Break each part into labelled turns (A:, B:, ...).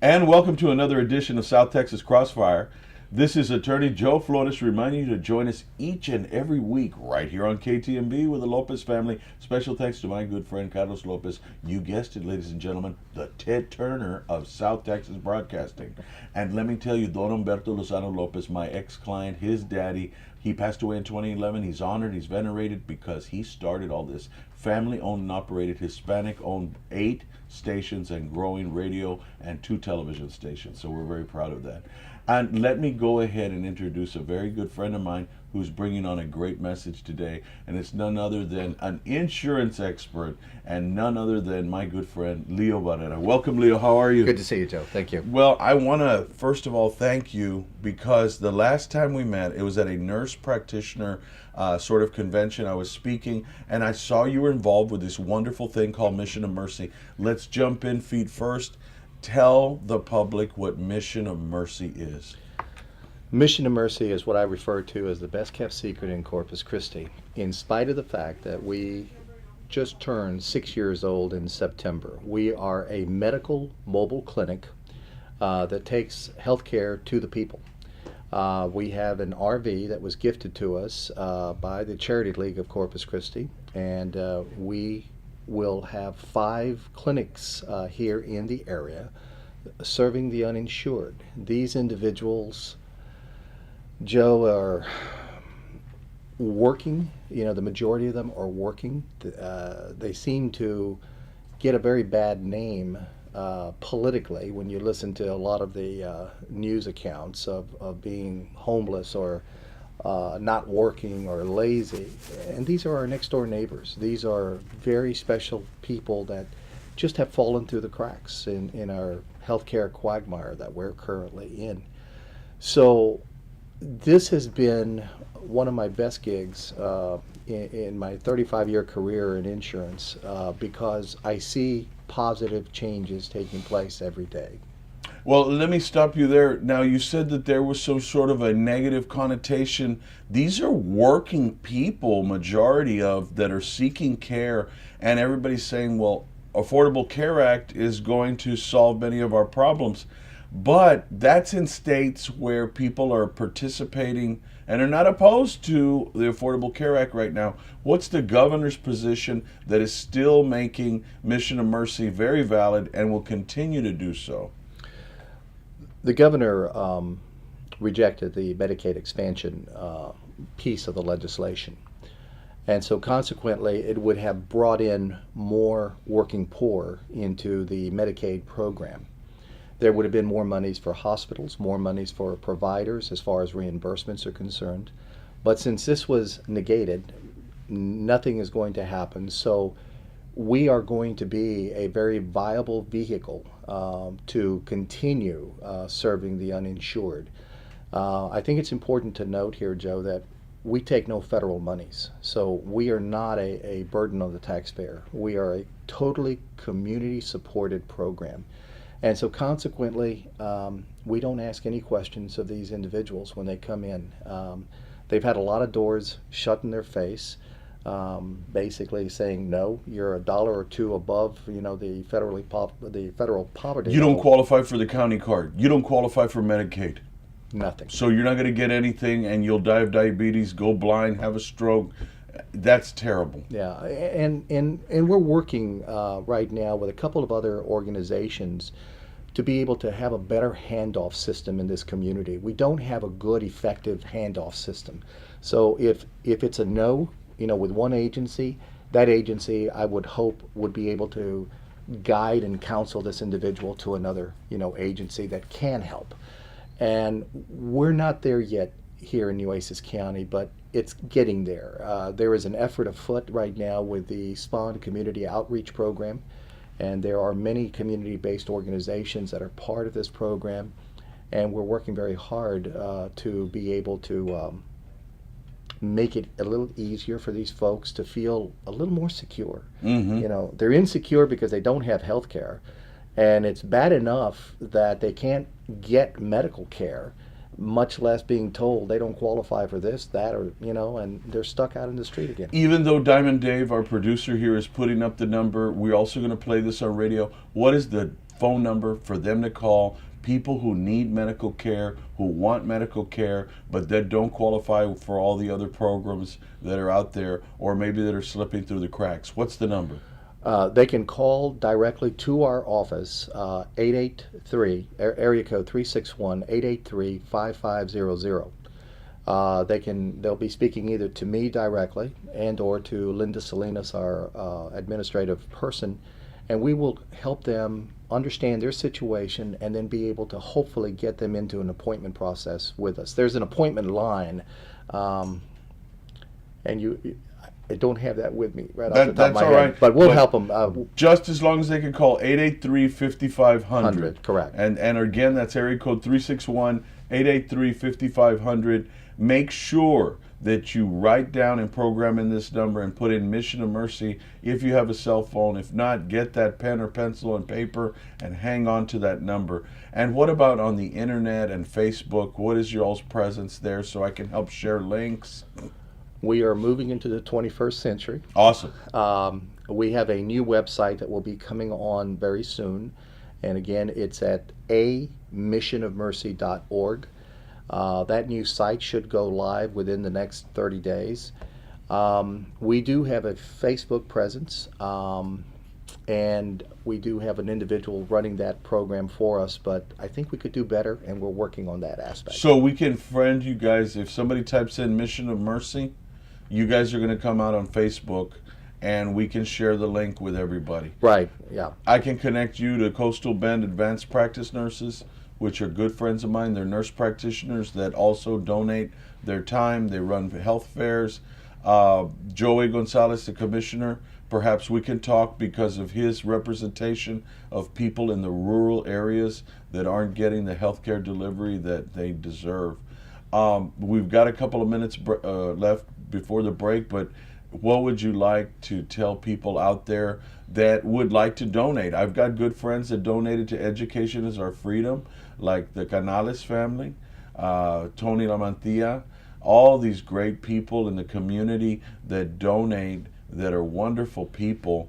A: And welcome to another edition of South Texas Crossfire. This is Attorney Joe Flores reminding you to join us each and every week right here on KTMB with the Lopez family. Special thanks to my good friend Carlos Lopez. You guessed it, ladies and gentlemen, the Ted Turner of South Texas Broadcasting. And let me tell you, Don Humberto Lozano Lopez, my ex-client, his daddy, he passed away in 2011. He's honored, he's venerated because he started all this. Family-owned and operated, Hispanic-owned 8 stations and growing radio and 2 television stations. So we're very proud of that. And let me go ahead and introduce a very good friend of mine who's bringing on a great message today. And it's none other than an insurance expert and none other than my good friend, Leo Barrera. Welcome, Leo. How are you?
B: Good to see you, Joe. Thank you.
A: Well, I want to, first of all, thank you because the last time we met, it was at a nurse practitioner sort of convention. I was speaking, and I saw you were involved with this wonderful thing called Mission of Mercy. Let's jump in feet first. Tell the public what Mission of Mercy is.
B: Mission of Mercy is what I refer to as the best kept secret in Corpus Christi, in spite of the fact that we just turned 6 years old in September. We are a medical mobile clinic that takes healthcare to the people. We have an RV that was gifted to us by the Charity League of Corpus Christi, and we will have 5 clinics here in the area serving the uninsured. These individuals, Joe, are working. The majority of them are working. They seem to get a very bad name politically when you listen to a lot of the news accounts of being homeless or not working or lazy. And these are our next door neighbors. These are very special people that just have fallen through the cracks in our healthcare quagmire that we're currently in. So this has been one of my best gigs in my 35-year career in insurance because I see positive changes taking place every day.
A: Well, let me stop you there. Now, you said that there was some sort of a negative connotation. These are working people, majority of, that are seeking care, and everybody's saying, well, Affordable Care Act is going to solve many of our problems. But that's in states where people are participating and are not opposed to the Affordable Care Act right now. What's the governor's position that is still making Mission of Mercy very valid and will continue to do so?
B: The governor rejected the Medicaid expansion piece of the legislation. And so consequently, it would have brought in more working poor into the Medicaid program. There would have been more monies for hospitals, more monies for providers as far as reimbursements are concerned. But since this was negated, nothing is going to happen. So we are going to be a very viable vehicle to continue serving the uninsured. I think it's important to note here, Joe, that we take no federal monies. So we are not a burden on the taxpayer. We are a totally community-supported program. And so consequently, we don't ask any questions of these individuals when they come in. They've had a lot of doors shut in their face, basically saying, no, you're $1 or $2 above, the federal poverty.
A: You don't qualify for the county card. You don't qualify for Medicaid.
B: Nothing.
A: So you're not going to get anything, and you'll die of diabetes, go blind, have a stroke. That's terrible.
B: Yeah, and we're working right now with a couple of other organizations to be able to have a better handoff system in this community. We don't have a good, effective handoff system. So if it's a no, with one agency, that agency, I would hope, would be able to guide and counsel this individual to another, agency that can help. And we're not there yet here in Nueces County, but it's getting there. There is an effort afoot right now with the Spawn Community Outreach Program, and there are many community-based organizations that are part of this program, and we're working very hard to be able to make it a little easier for these folks to feel a little more secure.
A: Mm-hmm.
B: They're insecure because they don't have health care, and it's bad enough that they can't get medical care, much less being told they don't qualify for this, that, or, and they're stuck out in the street again.
A: Even though Diamond Dave, our producer here, is putting up the number, we're also going to play this on radio. What is the phone number for them to call. People who need medical care, who want medical care, but that don't qualify for all the other programs that are out there, or maybe that are slipping through the cracks. What's the number?
B: They can call directly to our office, 883, area code 361-883-5500. They'll be speaking either to me directly and or to Linda Salinas, our administrative person, and we will help them understand their situation and then be able to hopefully get them into an appointment process with us. There's an appointment line, and I don't have that with me right off the top of my head.
A: Right.
B: But we'll help them.
A: Just as long as they can call 883-5500.
B: Correct.
A: And again, that's area code 361-883-5500. Make sure that you write down and program in this number and put in Mission of Mercy if you have a cell phone. If not, get that pen or pencil and paper and hang on to that number. And what about on the internet and Facebook? What is y'all's presence there so I can help share links?
B: We are moving into the 21st century.
A: Awesome.
B: We have a new website that will be coming on very soon. And again, it's at amissionofmercy.org. That new site should go live within the next 30 days. We do have a Facebook presence, and we do have an individual running that program for us, but I think we could do better, and we're working on that aspect.
A: So we can friend you guys. If somebody types in Mission of Mercy, you guys are going to come out on Facebook, and we can share the link with everybody.
B: Right, yeah.
A: I can connect you to Coastal Bend Advanced Practice Nurses, which are good friends of mine. They're nurse practitioners that also donate their time. They run health fairs. Joey Gonzalez, the commissioner, perhaps we can talk because of his representation of people in the rural areas that aren't getting the healthcare delivery that they deserve. We've got a couple of minutes left before the break, but what would you like to tell people out there that would like to donate? I've got good friends that donated to Education is Our Freedom, like the Canales family, Tony Lamantilla, all these great people in the community that donate that are wonderful people.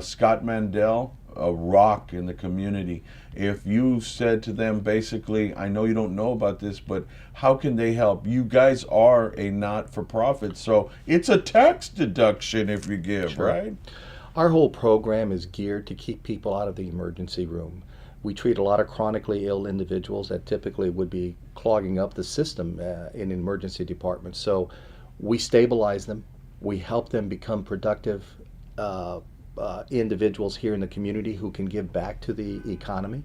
A: Scott Mandel, a rock in the community. If you said to them, basically, I know you don't know about this, but how can they help? You guys are a not-for-profit, so it's a tax deduction if you give,
B: Sure.
A: right?
B: Our whole program is geared to keep people out of the emergency room. We treat a lot of chronically ill individuals that typically would be clogging up the system in emergency departments. So we stabilize them. We help them become productive individuals here in the community who can give back to the economy.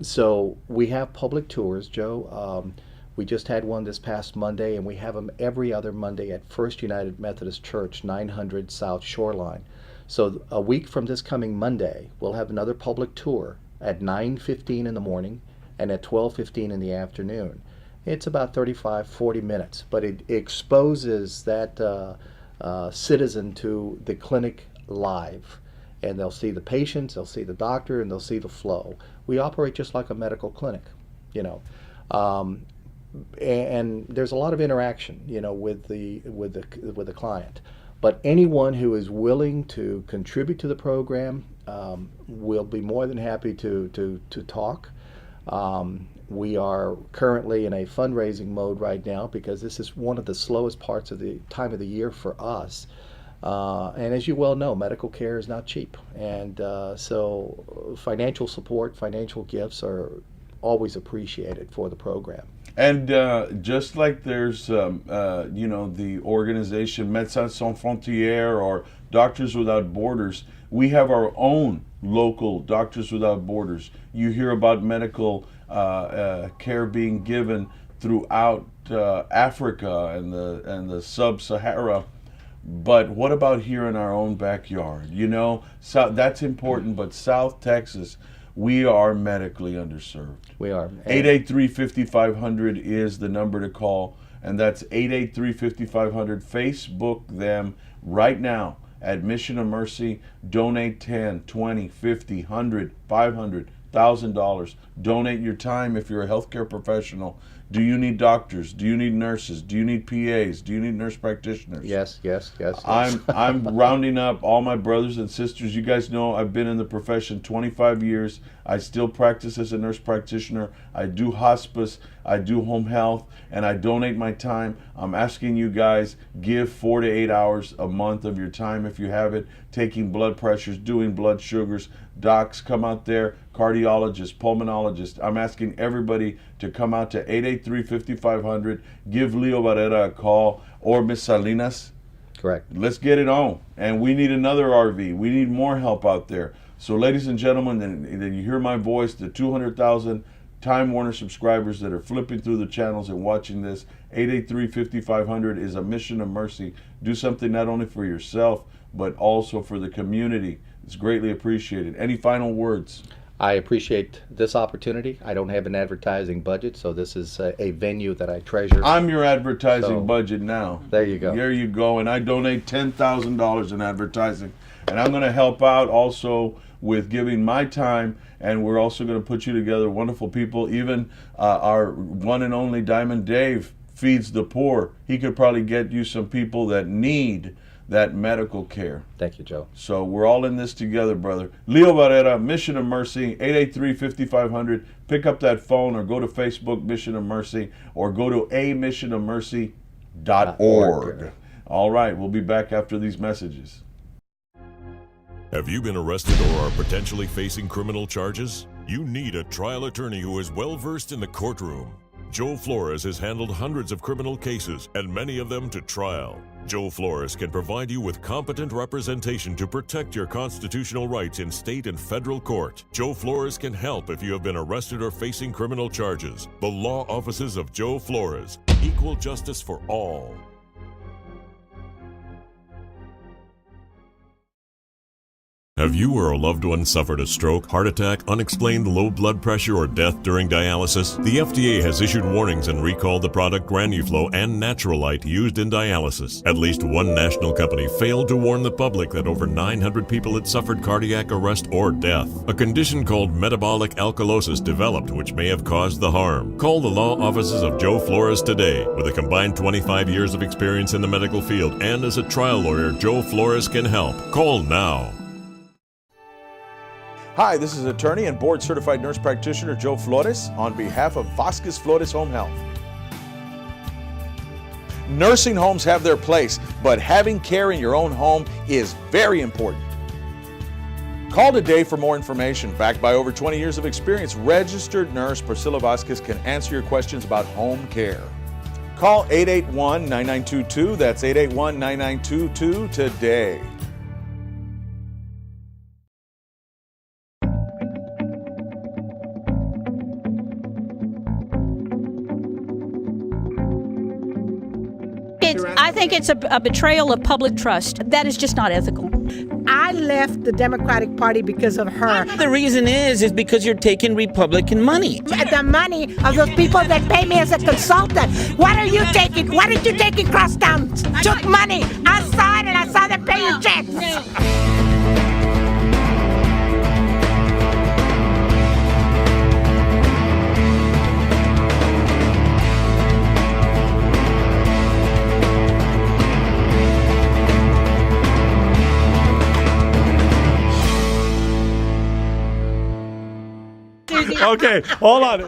B: So we have public tours, Joe. We just had one this past Monday, and we have them every other Monday at First United Methodist Church, 900 South Shoreline. So a week from this coming Monday, we'll have another public tour at 9:15 in the morning and at 12:15 in the afternoon. It's about 35-40 minutes, but it exposes that citizen to the clinic live, and they'll see the patients, they'll see the doctor, and they'll see the flow. We operate just like a medical clinic, you know, and there's a lot of interaction, you know, with the client. But anyone who is willing to contribute to the program will be more than happy to talk. We are currently in a fundraising mode right now because this is one of the slowest parts of the time of the year for us. And as you well know, medical care is not cheap. And so financial support, financial gifts are always appreciated for the program.
A: And just like there's, the organization Médecins Sans Frontières or Doctors Without Borders, we have our own local Doctors Without Borders. You hear about medical care being given throughout Africa and the Sub-Sahara. But what about here in our own backyard? You know, so that's important. But South Texas, we are medically underserved.
B: We are.
A: 883-5500 is the number to call, and that's 883-5500. Facebook them right now at Mission of Mercy. Donate 10, 20, 50, 100, 500, $1,000. Donate your time if you're a healthcare professional. Do you need doctors? Do you need nurses? Do you need PAs? Do you need nurse practitioners?
B: Yes.
A: I'm rounding up all my brothers and sisters. You guys know I've been in the profession 25 years. I still practice as a nurse practitioner. I do hospice. I do home health, and I donate my time. I'm asking you guys, give 4 to 8 hours a month of your time if you have it, taking blood pressures, doing blood sugars. Docs, come out there, cardiologists, pulmonologists. I'm asking everybody to come out to 883-5500. Give Leo Barrera a call, or Miss Salinas.
B: Correct.
A: Let's get it on. And we need another RV. We need more help out there. So, ladies and gentlemen, then you hear my voice, the 200,000 Time Warner subscribers that are flipping through the channels and watching this. 883-5500 is a mission of mercy. Do something not only for yourself, but also for the community. It's greatly appreciated. Any final words?
B: I appreciate this opportunity. I don't have an advertising budget, so this is a venue that I treasure.
A: I'm your advertising budget now.
B: There you go.
A: There you go. And I donate $10,000 in advertising. And I'm going to help out also with giving my time, and we're also going to put you together wonderful people. Even our one and only Diamond Dave feeds the poor. He could probably get you some people that need that medical care.
B: Thank you, Joe.
A: So we're all in this together, brother. Leo Barrera, Mission of Mercy, 883-5500. Pick up that phone or go to Facebook, Mission of Mercy, or go to amissionofmercy.org. All right, we'll be back after these messages.
C: Have you been arrested or are potentially facing criminal charges? You need a trial attorney who is well-versed in the courtroom. Joe Flores has handled hundreds of criminal cases and many of them to trial. Joe Flores can provide you with competent representation to protect your constitutional rights in state and federal court. Joe Flores can help if you have been arrested or facing criminal charges. The law offices of Joe Flores. Equal justice for all. Have you or a loved one suffered a stroke, heart attack, unexplained low blood pressure, or death during dialysis? The FDA has issued warnings and recalled the product Granuflo and Naturalite used in dialysis. At least one national company failed to warn the public that over 900 people had suffered cardiac arrest or death. A condition called metabolic alkalosis developed, which may have caused the harm. Call the law offices of Joe Flores today. With a combined 25 years of experience in the medical field and as a trial lawyer, Joe Flores can help. Call now.
A: Hi, this is attorney and board-certified nurse practitioner Joe Flores on behalf of Vasquez Flores Home Health. Nursing homes have their place, but having care in your own home is very important. Call today for more information. Backed by over 20 years of experience, registered nurse Priscilla Vasquez can answer your questions about home care. Call 881-9922. That's 881-9922 today.
D: I think it's a betrayal of public trust. That is just not ethical.
E: I left the Democratic Party because of her.
F: The reason is because you're taking Republican money.
E: The money of those people that pay me as a consultant. What are you taking? What did you take in Crosstown? Took money. I saw it and I saw them pay your checks.
A: Okay, hold on.